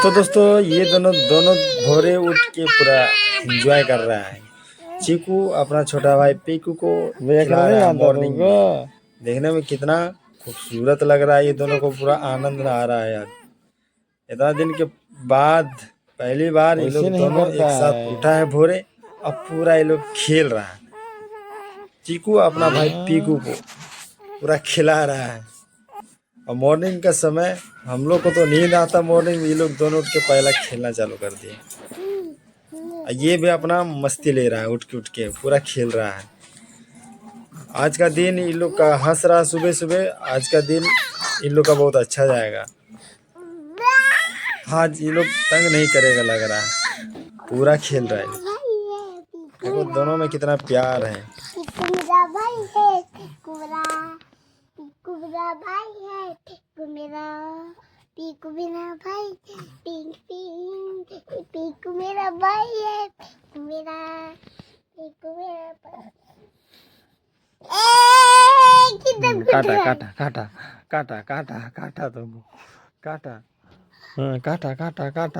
तो दोस्तों ये दोनों दोनों भोरे उठ के पूरा एंजॉय कर रहा है। चीकू अपना छोटा भाई पीकू को खिला रहा है मॉर्निंग में। देखने में कितना खूबसूरत लग रहा है, ये दोनों को पूरा आनंद आ रहा है यार। इतना दिन के बाद पहली बार ये लोग दोनों एक साथ उठा है भोरे। अब पूरा ये लोग खेल रहा है। चीकू अपना भाई पीकू को पूरा खिला रहा है। और मॉर्निंग का समय हम लोग को तो नींद आता मॉर्निंग में, ये लोग दोनों उठ के पहला खेलना चालू कर दिए। ये भी अपना मस्ती ले रहा है, उठ के पूरा खेल रहा है। आज का दिन इन लोग का हंस रहा सुबह सुबह। आज का दिन इन लोग का बहुत अच्छा जाएगा। आज ये लोग तंग नहीं करेगा लग रहा है, पूरा खेल रहा है। देखो दोनों में कितना प्यार है। मेरा भाई है पीकू मेरा भाई है पीकू मेरा भाई पीकू मेरा भाई है पीकू मेरा भाई। काटा काटा काटा काटा काटा काटा तुम काटा काटा काटा काटा।